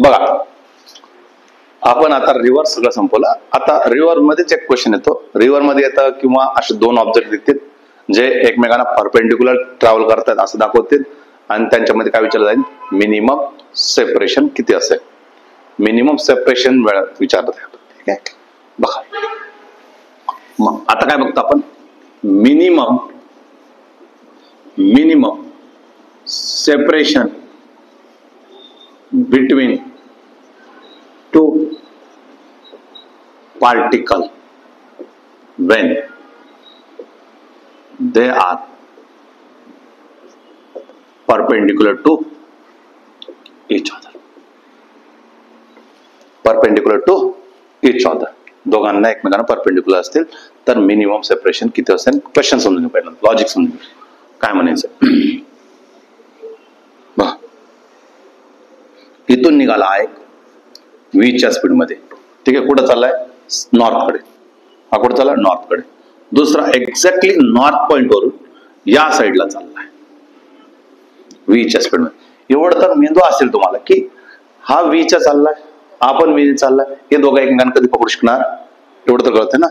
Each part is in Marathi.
बघा, आपण आता रिव्हर सगळं संपवलं. आता रिव्हर मध्येच एक क्वेश्चन येतो. रिव्हर मध्ये येतं किंवा असे दोन ऑब्जेक्ट दिसतील जे एकमेकांना परपेंडिक्युलर ट्रॅव्हल करतात असं दाखवतील आणि त्यांच्यामध्ये काय विचारलं जाईल, मिनिमम सेपरेशन किती असेल. मिनिमम सेपरेशन विचारलं जाईल. ठीक आहे, बघा मग आता काय बघतो आपण, minimum separation between two particle when they are perpendicular to each other. Perpendicular to each other. दोघांना एकमेकांना परपेंडिक्युलर असतील तर मिनिमम सेपरेशन किती असेल. क्वेश्चन समजून घेऊ पहिला, लॉजिक समजून घेऊ काय म्हणायचं. इथून निघाला आहे व्हीच्या स्पीड मध्ये. ठीक आहे, कुठं चाललाय, नॉर्थ कडे. हा कुठं चालला, नॉर्थ कडे. दुसरा एक्झॅक्टली नॉर्थ पॉइंट वरून या साईडला चाललाय व्हीच्या स्पीड मध्ये. एवढं तर मेंदू असेल तुम्हाला की हा व्हीच्या चाललाय, हा पण व्ही चाललाय, हे दोघं एकमेकांना कधी पकडू शकणार, एवढं तर कळतंय ना.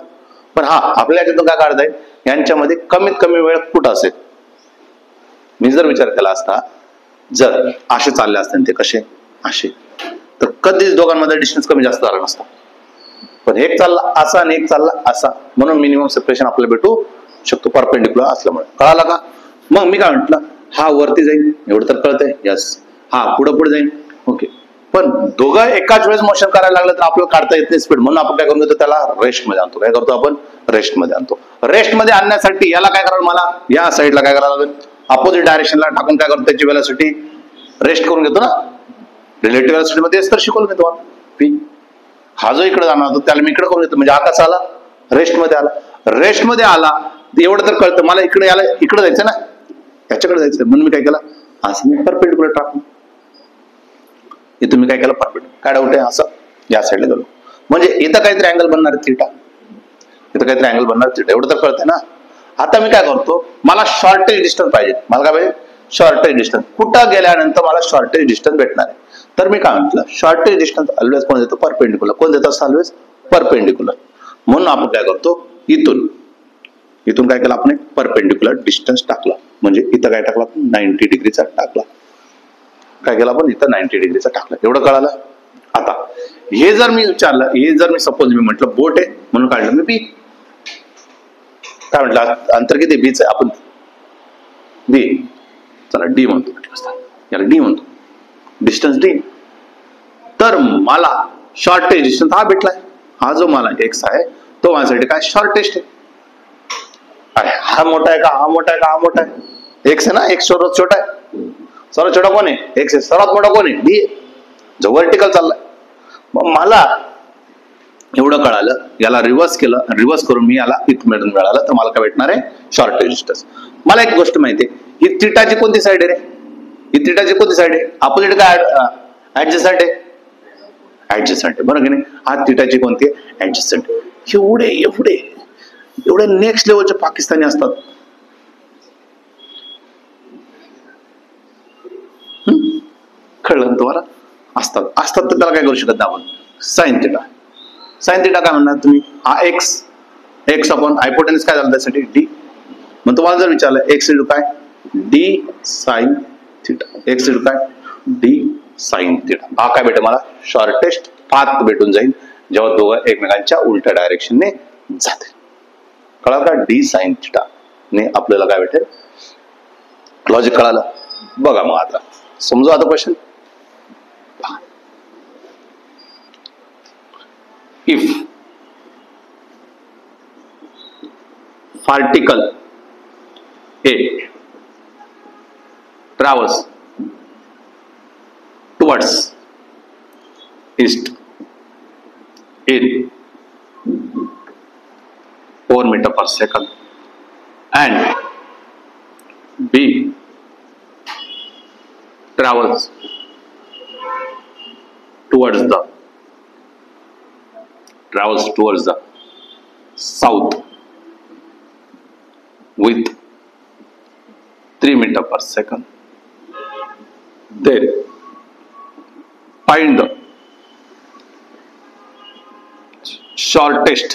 पण हा आपल्या याच्यातून काय काढता येईल, यांच्यामध्ये कमीत कमी वेळ कुठं असेल. मी जर विचार केला असता, जर असे चालले असते ते कसे असे, तर कधीच दोघांमध्ये डिस्टन्स कमी जास्त झाला नसता. पण एक चालला असा आणि एक चालला असा, म्हणून मिनिमम सेपरेशन आपल्याला भेटू शकतो परपेंडिक्युलर असल्यामुळे. कळाला का. मग मी काय म्हटलं, हा वरती जाईल एवढं तर कळतंय, यस. हा पुढे पुढे जाईल, ओके. पण दोघं एकाच वेळेस मोशन करायला लागलं तर आपल्याला काढता येत नाही स्पीड, म्हणून आपण काय करून घेतो, त्याला रेस्ट मध्ये आणतो. काय करतो आपण, रेस्ट मध्ये आणतो. रेस्ट मध्ये आणण्यासाठी याला काय करावं, मला या साईडला काय करावं लागेल, अपोजिट डायरेक्शनला टाकून काय करतो, त्याची वेलोसिटी रेस्ट करून घेतो ना. रिलेटिव्ह वेलोसिटी मध्ये तर शिकवलं मी तुम्हाला पी. हा जो इकडे जाणार होता त्याला मी इकडे करून घेतो, म्हणजे हा कसा आला, रेस्ट मध्ये आला. रेस्ट मध्ये आला एवढं तर कळतं मला, इकडे आला, इकडे जायचं ना, याच्याकडे जायचं, म्हणून मी काय केलं, असं मी परपेंडिक्युलर टाकून. इथून मी काय केलं, परपेंडिक्युलर. काय डाऊट आहे, असं या साईडला गेलो, म्हणजे इथं काहीतरी अँगल बनणार आहे थिटा, इथं काहीतरी अँगल बनणार थिटा, एवढं तर कळतंय ना. आता मी काय करतो, मला शॉर्टेज डिस्टन्स पाहिजे. मला काय पाहिजे, शॉर्टेज डिस्टन्स. कुठं गेल्यानंतर मला शॉर्टेज डिस्टन्स भेटणार आहे. तर मी काय म्हटलं, शॉर्टेज डिस्टन्स ऑलवेज कोण देतो, परपेंडिक्युलर. कोण देतो ऑलवेज, परपेंडिक्युलर. म्हणून आपण काय करतो, इथून काय केलं आपण, परपेंडिक्युलर डिस्टन्स टाकला. म्हणजे इथं काय टाकला, 90 डिग्रीचा टाकला. काय केलं आपण, इथं 90 डिग्रीचा टाकला. एवढं कळालं. आता हे जर मी विचारलं, हे जर मी सपोज मी म्हटलं बोट आहे म्हणून काढलं मी बी. काय म्हटलं, अंतर किती बीच आहे, आपण बी, चला डी म्हणतो, याला डी म्हणतो, डिस्टन्स डी. तर मला शॉर्टेज डिस्टन्स हा भेटलाय. हा जो मला एक्स आहे तो माझ्यासाठी काय, शॉर्टेस्ट आहे. अरे हा मोठा आहे का, हा मोठा आहे का, हा मोठा आहे, एक्स आहे ना, एक्स सर्वात छोटा आहे. सर्वात छोटा कोण आहे, एक्स आहे. सर्वात मोठा कोण आहे, डी, जो व्हर्टिकल चाललाय. मग मला एवढं कळालं, याला रिव्हर्स केलं, रिव्हर्स करून मी याला इथमधून मिळालं, तर मला काय भेटणार आहे, शॉर्टेज डिस्टन्स. मला एक गोष्ट माहिती आहे, ही थिटाची कोणती साईड आहे रे, ही थिटाची कोणती साईड आहे, अपोजिट काय, ऍडजस्टंट आहे, ऍडजस्टंट आहे, बरोबर की नाही. हा थिटाची कोणती आहे, ऍडजस्टंट. एवढे नेक्स्ट लेवलचे पाकिस्तानी असतात. कळलं तुम्हाला, असतात तर त्याला काय करू शकत नाही आपण, साइन थिटा. साइन थिटा काय म्हणणार तुम्ही, हा एक्स अपॉन हायपोटेन्यूस काय झालं त्यासाठी, डी. मग तुम्हाला जर विचारलं एक्स इनटू काय, D sine theta. X into काय, डी साइन थिटा. हा काय भेटेल मला, शॉर्टेस्ट पाथ भेटून जाईल जेव्हा दोघं एकमेकांच्या उलट्या डायरेक्शनने जाते. कळालं का, डी साइन थिटा ने आपल्याला काय भेटेल, लॉजिक कळालं. बघा मग आता समजू, आता question. If particle A travels towards east in 4 meter per second and B travels towards the south with 3 meter per second, then find the shortest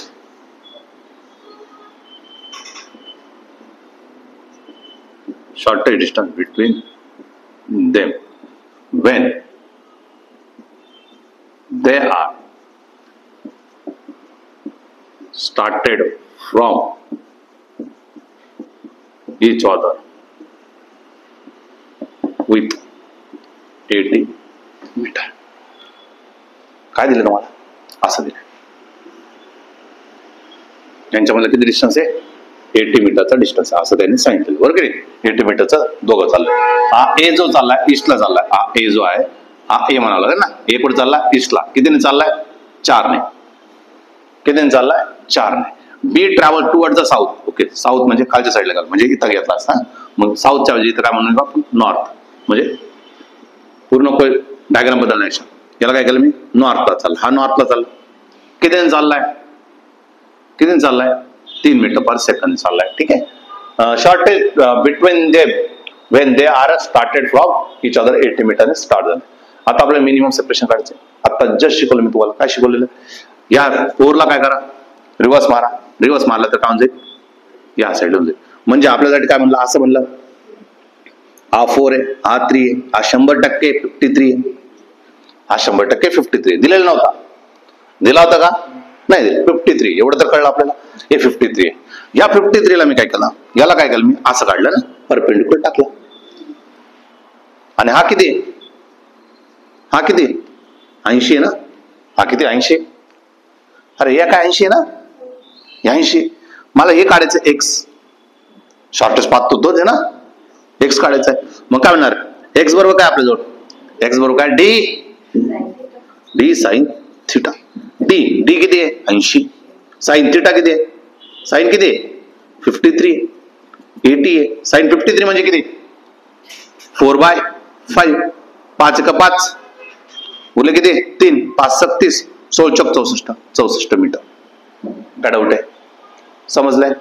distance between them when they are started from each other with 80 metre. काय दिलं तुम्हाला? असं दिलं. यांच्यामध्ये किती डिस्टन्स आहे? 80 मीटरचा डिस्टन्स आहे असं त्यांनी सांगितलं. बरोबर की 80 मीटरचा दोघं चाललंय. हा ए जो चाललाय ईस्टला चाललाय. हा ए जो आहे हा ए म्हणावं लागेल ना. ए कुठे चाललाय? ईस्टला. कितीने चाललाय? 4 ने. कितीने चाललाय? 4 ने. Be travel toward the south. Okay, south म्हणजे खालच्या साईडला घाल, म्हणजे इथं घेतला असता. मग साऊथच्या ऐवजी इथं काय म्हणून आपण नॉर्थ, म्हणजे पूर्ण डायग्राम बदलण्याच्या याला काय केलं मी? नॉर्थला चालला. हा नॉर्थला चालला. कितीने चाललाय? कितीने चाललाय? 3 मीटर पर सेकंड चाललाय. ठीक आहे. Shortage between them when they are started from each other 80 मीटरने स्टार्ट झालं. आता आपल्याला मिनिमम सेपरेशन काढायचं. आता जस्ट शिकवलं मी तुम्हाला. काय शिकवलेलं? या फोरला काय करा? रिव्हर्स मारा. रिव्हर्स मारला तर काय होऊन जाईल? या साईडला होऊन जाईल. म्हणजे आपल्यासाठी काय म्हणलं? असं म्हणलं हा 4 आहे, हा 3 आहे, हा 100% 53 आहे, हा 100% 53 दिलेला नव्हता. दिला होता का? नाही दिला. 53 एवढं तर कळलं आपल्याला. हे 53 आहे. या 53 ला मी काय केलं? याला काय केलं मी? असं काढलं ना, परपेंडिक्युलर टाकलं. आणि हा किती? हा किती? 80 आहे ना. हा किती? 80. अरे या काय 80 आहे ना. 80. मला हे काढायचं एक्स. शॉर्टेस्ट पाथ तो तोच आहे ना. एक्स काढायचा आहे. मग काय म्हणणार? एक्स बरोबर काय आपल्याजवळ? एक्स बरोबर काय? D sine theta. डी किती आहे? 80. साइन थिटा किती आहे? साइन किती आहे? 53. 80 आहे. साइन 53 म्हणजे किती? 4/5. 5 का 5 बोले किती? 3. 5 36. 16 चौक 64 मीटर. काय डाऊट आहे? समजलंय?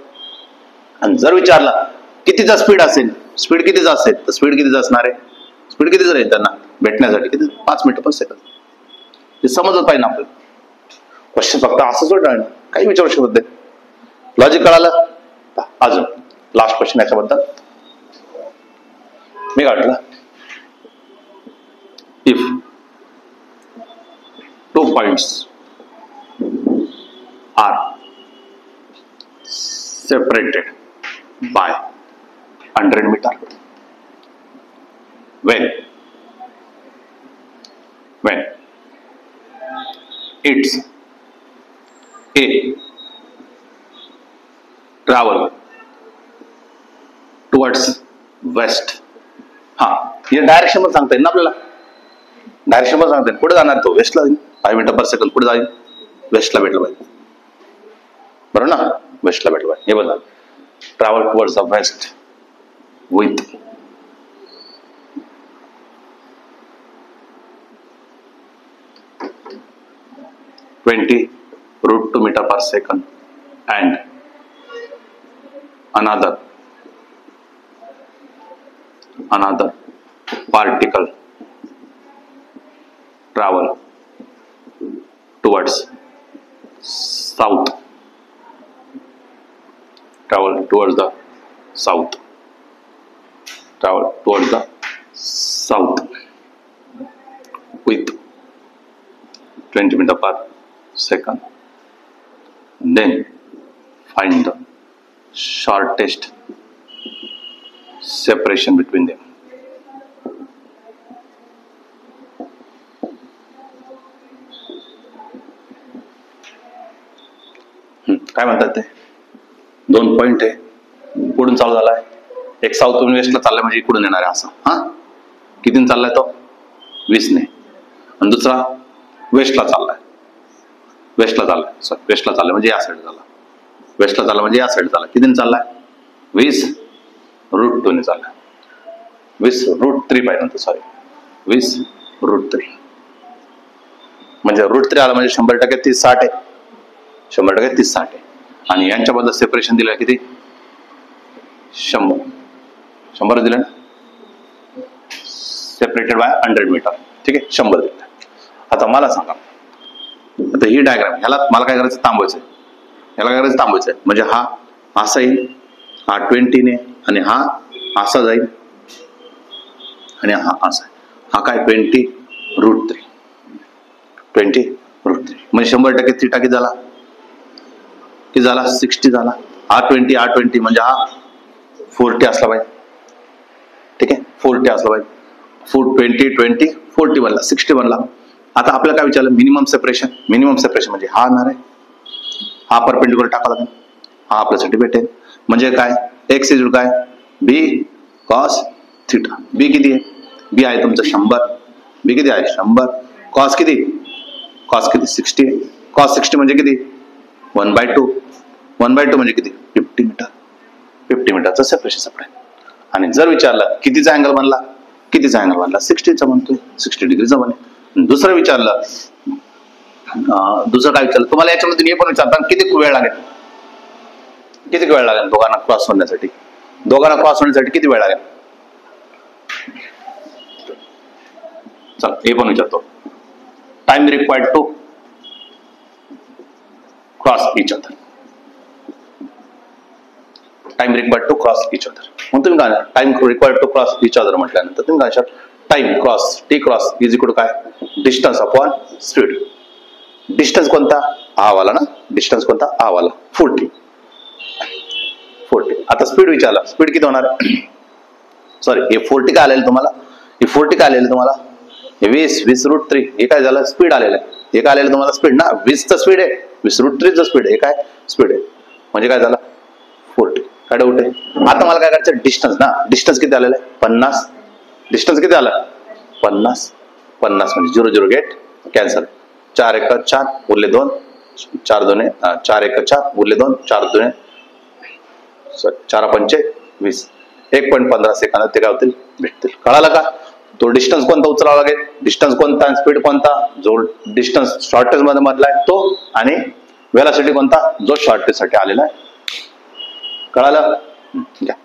आणि जर विचारला कितीचा स्पीड असेल, स्पीड कितीचा असेल, तर स्पीड कितीचा असणार आहे? स्पीड कितीच राहील त्यांना भेटण्यासाठी? किती? 5 मीटर पर सेकंद. ते समजलं पाहिजे ना आपल्याला. क्वेश्चन फक्त असंच होणार, काही विचारू शकत नाही. लॉजिक कळालं? अजून लास्ट क्वेश्चन याच्याबद्दल मी काढलं. If 2 points are separated by 100 meter when it's A travel towards west. हा हे डायरेक्शन पण सांगता येईल ना आपल्याला. डायरेक्शन पण सांगता येईल. कुठे जाणार तो? वेस्टला जाईल. 5 मीटर पर सेकंड कुठे जाईल? वेस्टला भेटलं पाहिजे. बरोबर ना. वेस्टला भेटलं पाहिजे. हे बघा, travel towards the west with 20√2 meter per second and another particle travel towards south, travel towards the south with 20 meter per second. Then find the shortest separation between them. काय म्हणतात ते? 2 पॉइंट आहे. कुठून चालू झालाय? एक साऊथून वेस्टला चाललाय म्हणजे इकडून येणार आहे असं. हा कितीने चाललाय तो? 20 ने. आणि दुसरा वेस्टला चाललाय. वेस्टला चाललाय म्हणजे या साईड झाला. वेस्टला चालला म्हणजे या साईड झाला. कितीने चाललाय? 20√2 ने चाललाय. 20√3 पाहिजे नंतर, सॉरी 20√3 म्हणजे √3 आला म्हणजे 100% 30-60 आहे. 100% 30-60 आहे. आणि यांच्याबद्दल सेपरेशन दिलं किती? 100 दिलं ना. Separated by 100 metre. ठीक आहे, 100 दिलं. आता मला सांगा, आता तर ही डायग्राम, ह्याला मला काय करायचं, थांबवायचंय, ह्याला काय करायचं, थांबवायचंय. म्हणजे हा असा येईल, हा 20 ने, आणि हा असा जाईल, आणि हा असा. हा काय 20√3, 20√3 म्हणजे 100% थिटा किती झाला, किती झाला, 60 झाला. हा 20 म्हणजे हा 40 असला पाहिजे. ठीक आहे, 40 असला पाहिजे. 20 40 बनला, 60 बनला. आता आपल्याला काय विचारलं, मिनिमम सेपरेशन. मिनिमम सेपरेशन म्हणजे हा असणार आहे, हा परपेंडिक्युलर टाका लागेल, हा आपल्यासाठी भेटेल. म्हणजे काय, एक्स इज काय, बी कॉस थिटा. बी किती आहे, बी आहे तुमचं 100. बी किती आहे, 100. कॉस किती, कॉस किती, 60. कॉस 60 म्हणजे किती, 1/2. 1/2 म्हणजे किती, 50 मीटर. 50 मीटरचं सेपरेशन सापडेल. आणि जर विचारलं कितीचा अँगल बनला, कितीचा अँगल बनला, 60चा बनतोय, 60 डिग्रीचा बनेल. दुसरं विचारलं, दुसरं काय विचारलं तुम्हाला, याच्यामध्ये हे पण विचारतात किती वेळ लागेल, किती वेळ लागेल दोघांना क्रॉस होण्यासाठी, दोघांना क्रॉस होण्यासाठी किती वेळ लागेल. चला हे पण विचारतो, time required to cross each other. Time required to cross each other. मग तुम्ही काय, time required to cross each other म्हटल्यानंतर तुम्ही काय, time cross, T cross is equal to काय, डिस्टन्स अपॉन स्पीड. डिस्टन्स कोणता, हा वाला ना, डिस्टन्स कोणता, हा वाला, 40. आता स्पीड विचारला, स्पीड किती होणार, सॉरी हे 40 काय आलेलं तुम्हाला, हे 40 काय आलेलं तुम्हाला, हे 20√3. हे काय झालं, स्पीड आलेलं आहे. हे काय आलेलं तुम्हाला, स्पीड ना, 20चं स्पीड आहे, 20√3चं स्पीड आहे. हे काय स्पीड आहे, म्हणजे काय झालं 40. काय डाऊट आहे. आता मला काय करायचं, डिस्टन्स ना, डिस्टन्स किती आलेलं आहे, 50. डिस्टन्स किती आलं, 50. 50 म्हणजे 0 गेट कॅन्सल. 4 1 4 उरले 2, 4 2 4 1 4 उरले 2, 4 2 4 5 20. 1.15 सेकंद ते काय होतील, भेटतील. कळालं का, तो डिस्टन्स कोणता उचलावा लागेल, डिस्टन्स कोणता, स्पीड कोणता, जो डिस्टन्स शॉर्टेज मध्ये मधला आहे तो, आणि वेलॉसिटी कोणता, जो शॉर्टेज साठी आलेला आहे. कळालं, घ्या.